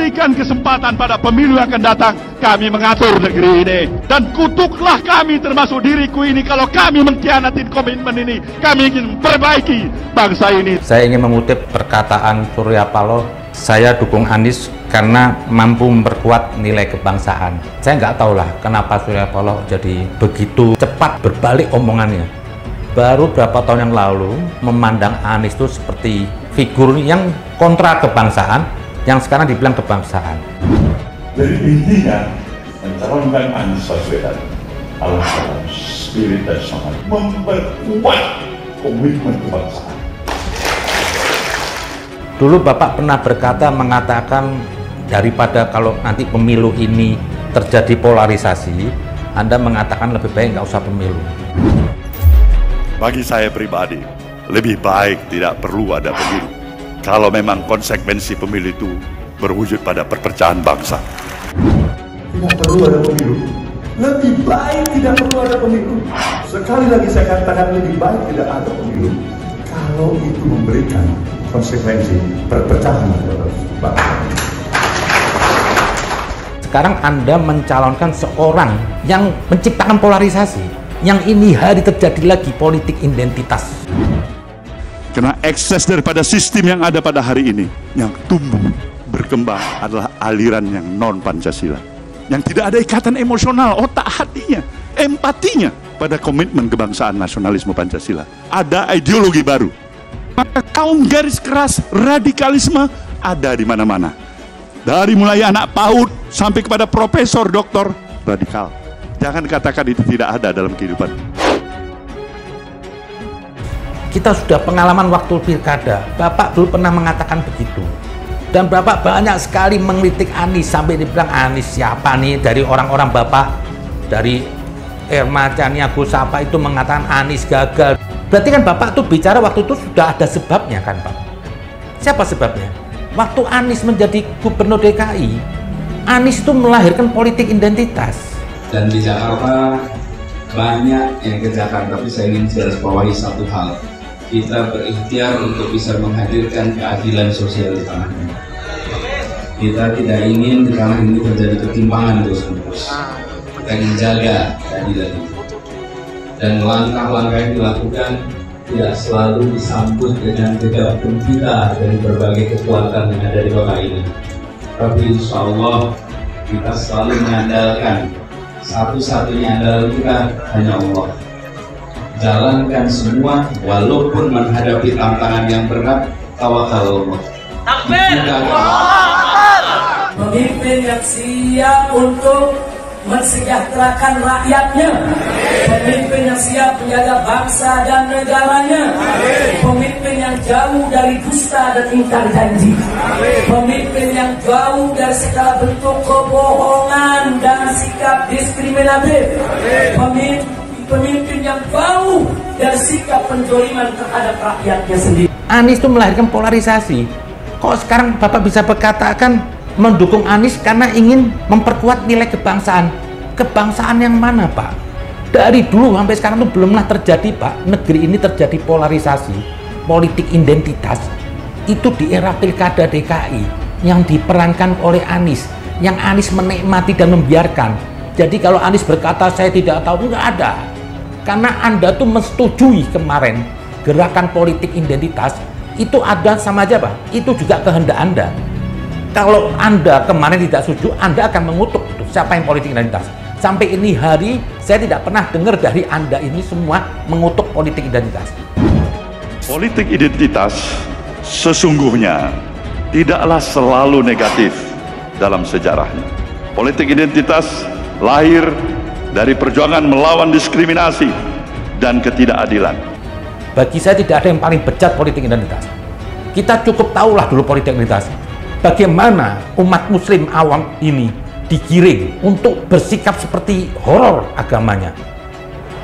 berikan kesempatan pada pemilu yang akan datang, kami mengatur negeri ini. Dan kutuklah kami termasuk diriku ini kalau kami mengkhianati komitmen ini. Kami ingin memperbaiki bangsa ini. Saya ingin mengutip perkataan Surya Paloh, saya dukung Anies karena mampu memperkuat nilai kebangsaan. Saya nggak tahu lah kenapa Surya Paloh jadi begitu cepat berbalik omongannya. Baru berapa tahun yang lalu memandang Anies itu seperti figur yang kontra kebangsaan, yang sekarang dibilang kebangsaan. Jadi intinya mencalonkan Anies Baswedan adalah dalam spirit dan semangat memperkuat komitmen kebangsaan. Dulu Bapak pernah mengatakan daripada kalau nanti pemilu ini terjadi polarisasi, Anda mengatakan lebih baik nggak usah pemilu. Bagi saya pribadi, lebih baik tidak perlu ada pemilu. Kalau memang konsekuensi pemilu itu berwujud pada perpecahan bangsa. Tidak perlu ada pemilu. Lebih baik tidak perlu ada pemilu. Sekali lagi saya katakan lebih baik tidak ada pemilu. Kalau itu memberikan konsekuensi perpecahan bangsa. Sekarang Anda mencalonkan seorang yang menciptakan polarisasi. Yang ini hari terjadi lagi politik identitas. Karena ekses daripada sistem yang ada pada hari ini, yang tumbuh berkembang adalah aliran yang non Pancasila, yang tidak ada ikatan emosional, otak hatinya, empatinya pada komitmen kebangsaan nasionalisme Pancasila. Ada ideologi baru. Maka kaum garis keras radikalisme ada di mana-mana. Dari mulai anak PAUD sampai kepada profesor, doktor radikal. Jangan katakan itu tidak ada dalam kehidupan. Kita sudah pengalaman waktu pilkada. Bapak dulu pernah mengatakan begitu. Dan Bapak banyak sekali mengkritik Anies. Sampai dibilang Anies siapa nih dari orang-orang Bapak. Dari Irma Chania Gus apa itu mengatakan Anies gagal. Berarti kan Bapak tuh bicara waktu itu sudah ada sebabnya kan Pak? Siapa sebabnya? Waktu Anies menjadi gubernur DKI, Anies itu melahirkan politik identitas. Dan di Jakarta banyak yang kerjakan, tapi saya ingin garisbawahi satu hal. Kita berikhtiar untuk bisa menghadirkan keadilan sosial di tanah ini. Kita tidak ingin di tanah ini terjadi ketimpangan terus-menerus. Kita ingin jaga keadilan itu. Dan langkah-langkah yang dilakukan tidak selalu disambut dengan gegap gempita dari berbagai kekuatan yang ada di kota ini. Tapi insya Allah kita selalu mengandalkan satu-satunya andalan kita hanya Allah. Jalankan semua walaupun menghadapi tantangan yang berat, tawakal Allah. Takbir! Pemimpin yang siap untuk mensejahterakan rakyatnya, pemimpin yang siap menjaga bangsa dan negaranya, pemimpin yang jauh dari dusta dan ingkar janji, pemimpin yang jauh dari segala bentuk kebohongan dan sikap diskriminatif, pemimpin yang jauh dari sikap penjoliman terhadap rakyatnya sendiri. Anies itu melahirkan polarisasi. Kok sekarang Bapak bisa berkatakan mendukung Anies karena ingin memperkuat nilai kebangsaan? Kebangsaan yang mana Pak? Dari dulu sampai sekarang itu belum pernah terjadi Pak. Negeri ini terjadi polarisasi, politik identitas. Itu di era pilkada DKI yang diperankan oleh Anies, yang Anies menikmati dan membiarkan. Jadi kalau Anies berkata saya tidak tahu, nggak ada. Karena Anda tuh menyetujui kemarin gerakan politik identitas itu ada sama aja Pak. Itu juga kehendak Anda. Kalau Anda kemarin tidak setuju, Anda akan mengutuk itu, siapa yang politik identitas. Sampai ini hari, saya tidak pernah dengar dari Anda ini semua mengutuk politik identitas. Politik identitas sesungguhnya tidaklah selalu negatif dalam sejarahnya. Politik identitas lahir dari perjuangan melawan diskriminasi dan ketidakadilan. Bagi saya tidak ada yang paling bejat politik identitas. Kita cukup tahulah dulu politik identitas. Bagaimana umat muslim awam ini digiring untuk bersikap seperti horor agamanya.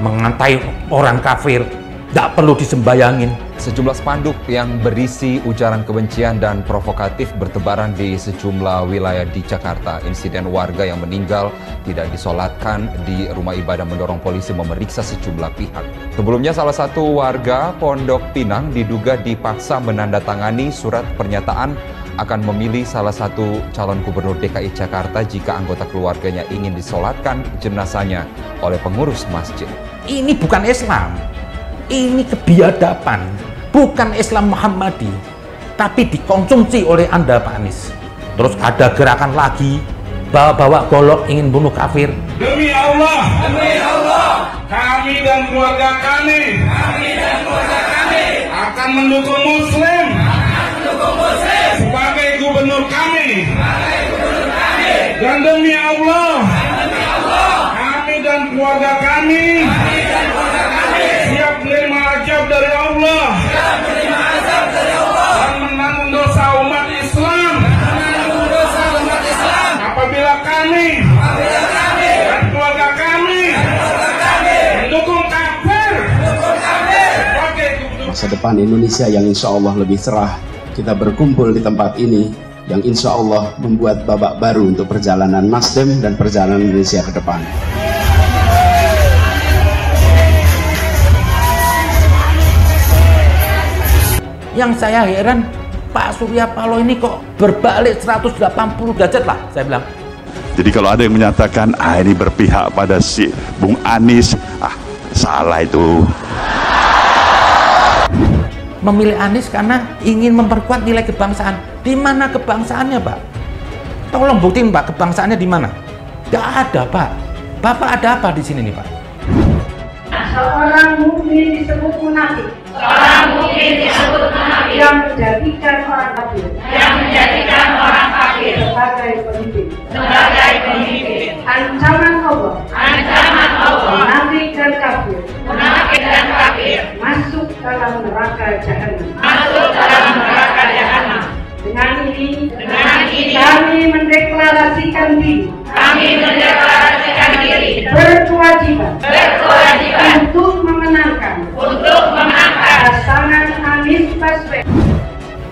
Mengantai orang kafir, tidak perlu disembayangin. Sejumlah spanduk yang berisi ujaran kebencian dan provokatif bertebaran di sejumlah wilayah di Jakarta. Insiden warga yang meninggal tidak disolatkan di rumah ibadah mendorong polisi memeriksa sejumlah pihak. Sebelumnya salah satu warga Pondok Pinang diduga dipaksa menandatangani surat pernyataan akan memilih salah satu calon gubernur DKI Jakarta jika anggota keluarganya ingin disolatkan jenazahnya oleh pengurus masjid. Ini bukan Islam, ini kebiadaban, bukan Islam Muhammadi, tapi dikonsumsi oleh Anda, Pak Anies. Terus ada gerakan lagi, bawa-bawa golok ingin bunuh kafir. Demi Allah, kami dan keluarga kami akan mendukung Muslim sebagai gubernur kami. Dan demi Allah, kami dan keluarga kami siap menerima azab dari Allah dan menanggung dosa umat Islam apabila kami dan keluarga kami mendukung kafir. Masa depan Indonesia yang insya Allah lebih cerah, kita berkumpul di tempat ini yang insya Allah membuat babak baru untuk perjalanan Nasdem dan perjalanan Indonesia ke depan. Yang saya heran, Pak Surya Paloh ini kok berbalik 180 derajat lah, saya bilang. Jadi kalau ada yang menyatakan, ini berpihak pada si Bung Anies, salah itu. Memilih Anies karena ingin memperkuat nilai kebangsaan. Di mana kebangsaannya, Pak? Tolong buktiin, Pak, kebangsaannya di mana? Gak ada, Pak. Bapak ada apa di sini nih, Pak? Seorang mukmin disebut munafik. Yang menjadikan orang kafir. Sebagai pemimpin. Ancaman Allah. Munafik dan kafir. Masuk dalam neraka jahanam. Dengan ini kami mendeklarasikan diri. Berkewajiban untuk memenangkan pasangan Anies Baswedan.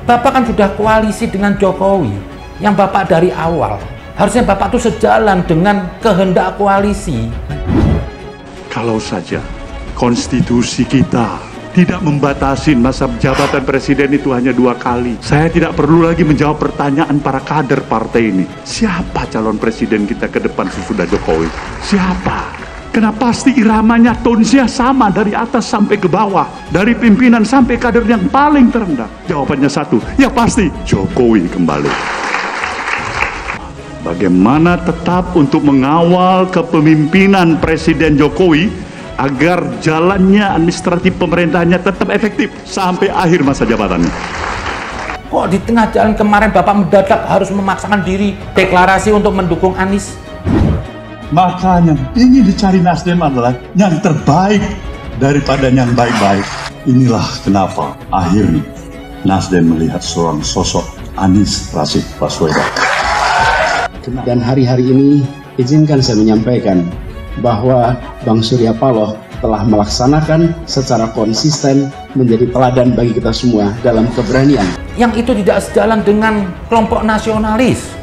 Bapak kan sudah koalisi dengan Jokowi, yang Bapak dari awal. Harusnya Bapak itu sejalan dengan kehendak koalisi. Kalau saja konstitusi kita tidak membatasi masa jabatan presiden itu hanya 2 kali, saya tidak perlu lagi menjawab pertanyaan para kader partai ini. Siapa calon presiden kita ke depan sesudah Jokowi? Siapa? Karena pasti iramanya, tonsnya sama dari atas sampai ke bawah, dari pimpinan sampai kader yang paling terendah. Jawabannya satu, ya pasti Jokowi kembali. Bagaimana tetap untuk mengawal kepemimpinan Presiden Jokowi agar jalannya administratif pemerintahnya tetap efektif sampai akhir masa jabatannya. Kok di tengah jalan kemarin Bapak mendadak harus memaksakan diri deklarasi untuk mendukung Anies? Maka yang ingin dicari Nasdem adalah yang terbaik daripada yang baik-baik. Inilah kenapa akhirnya Nasdem melihat seorang sosok Anies Rashid Baswedan. Dan hari-hari ini izinkan saya menyampaikan bahwa Bang Surya Paloh telah melaksanakan secara konsisten menjadi teladan bagi kita semua dalam keberanian. Yang itu tidak sejalan dengan kelompok nasionalis,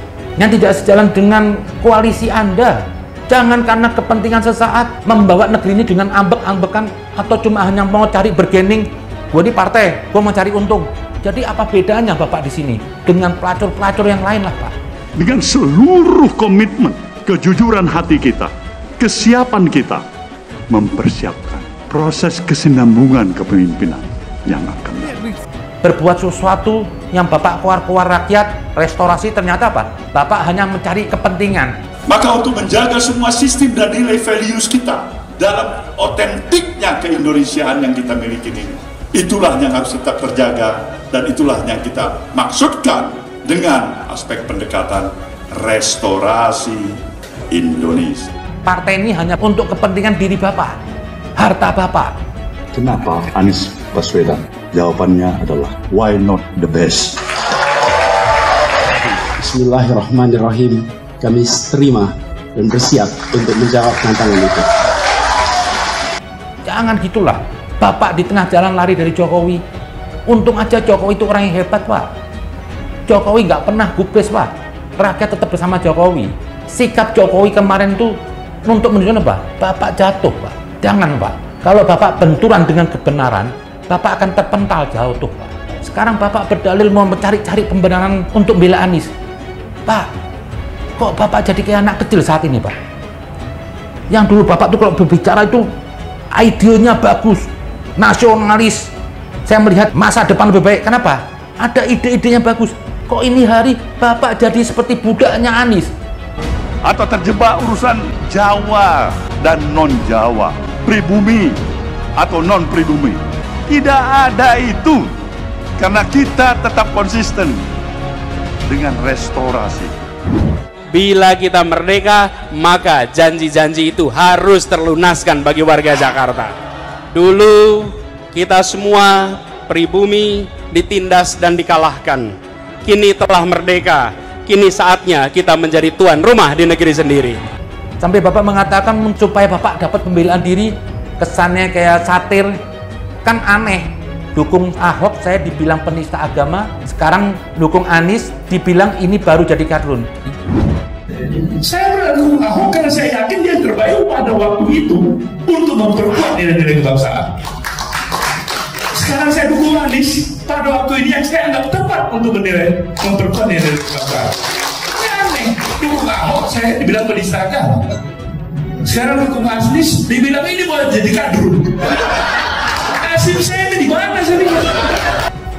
yang tidak sejalan dengan koalisi Anda. Jangan karena kepentingan sesaat membawa negeri ini dengan ambek-ambekan atau cuma hanya mau cari bergening. Gue di partai, gue mau cari untung. Jadi apa bedanya Bapak di sini dengan pelacur-pelacur yang lain lah, Pak? Dengan seluruh komitmen, kejujuran hati kita, kesiapan kita mempersiapkan proses kesinambungan kepemimpinan yang akan datang. Berbuat sesuatu yang Bapak keluar rakyat, restorasi, ternyata apa? Bapak hanya mencari kepentingan. Maka untuk menjaga semua sistem dan nilai values kita dalam otentiknya keindonesiaan yang kita miliki ini, itulah yang harus tetap terjaga dan itulah yang kita maksudkan dengan aspek pendekatan restorasi Indonesia. Partai ini hanya untuk kepentingan diri Bapak, harta Bapak. Kenapa Anies Baswedan? Jawabannya adalah why not the best? Bismillahirrahmanirrahim. Kami terima dan bersiap untuk menjawab tantangan itu. Jangan gitulah. Bapak di tengah jalan lari dari Jokowi. Untung aja Jokowi itu orang yang hebat, Pak. Jokowi nggak pernah gubris, Pak. Rakyat tetap bersama Jokowi. Sikap Jokowi kemarin tuh untuk menunjukkan apa? Bapak jatuh, Pak. Jangan, Pak. Kalau Bapak benturan dengan kebenaran, Bapak akan terpental jauh tuh, Pak. Sekarang Bapak berdalil mau mencari-cari pembenaran untuk bela Anies. Pak, kok Bapak jadi kayak anak kecil saat ini, Pak? Yang dulu Bapak tuh kalau berbicara itu idenya bagus, nasionalis. Saya melihat masa depan lebih baik. Kenapa? Ada ide-idenya bagus. Kok ini hari Bapak jadi seperti budaknya Anies? Atau terjebak urusan Jawa dan non-Jawa, pribumi atau non-pribumi. Tidak ada itu. Karena kita tetap konsisten dengan restorasi. Bila kita merdeka, maka janji-janji itu harus terlunaskan bagi warga Jakarta. Dulu kita semua pribumi ditindas dan dikalahkan. Kini telah merdeka, kini saatnya kita menjadi tuan rumah di negeri sendiri. Sampai Bapak mengatakan supaya Bapak dapat pembelaan diri, kesannya kayak satir. Kan aneh, dukung Ahok saya dibilang penista agama, sekarang dukung Anies dibilang ini baru jadi kadrun. Saya mendukung Ahok karena saya yakin dia terbaik pada waktu itu untuk memperkuat nilai-nilai kebangsaan. Sekarang saya dukung Anies pada waktu ini yang saya anggap tepat untuk memperkuat nilai kebangsaan. Ini aneh, dukung Ahok saya dibilang penista agama. Sekarang dukung Anies dibilang ini mau jadi kadrun. Nasib saya ini di mana sih?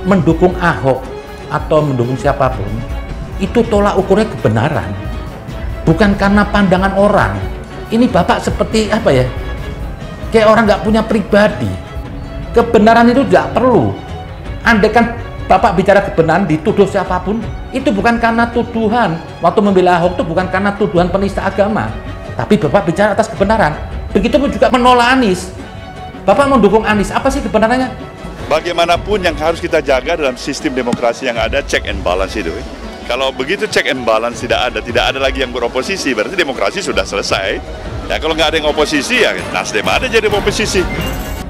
Mendukung Ahok atau mendukung siapapun itu tolak ukurnya kebenaran. Bukan karena pandangan orang. Ini Bapak seperti apa ya? Kayak orang nggak punya pribadi. Kebenaran itu tidak perlu. Andai kan Bapak bicara kebenaran dituduh siapapun, itu bukan karena tuduhan. Waktu membela Ahok itu bukan karena tuduhan penista agama. Tapi Bapak bicara atas kebenaran. Begitupun juga menolak Anies. Bapak mendukung Anies, apa sih kebenarannya? Bagaimanapun yang harus kita jaga dalam sistem demokrasi yang ada, check and balance itu. Kalau begitu check and balance tidak ada lagi yang beroposisi, berarti demokrasi sudah selesai. Ya kalau nggak ada yang oposisi, ya Nasdem ada jadi oposisi.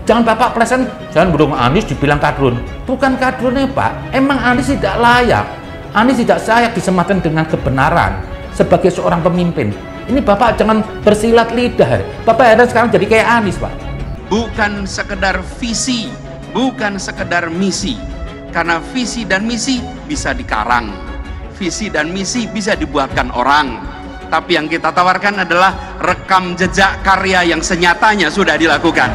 Jangan Bapak plesan, jangan mendukung Anies dibilang kadrun. Bukan kadrunnya, Pak. Emang Anies tidak layak. Anies tidak layak disematkan dengan kebenaran sebagai seorang pemimpin. Ini Bapak jangan bersilat lidah. Bapak heran sekarang jadi kayak Anies, Pak. Bukan sekedar visi, bukan sekedar misi. Karena visi dan misi bisa dikarang. Visi dan misi bisa dibuatkan orang. Tapi yang kita tawarkan adalah rekam jejak karya yang senyatanya sudah dilakukan.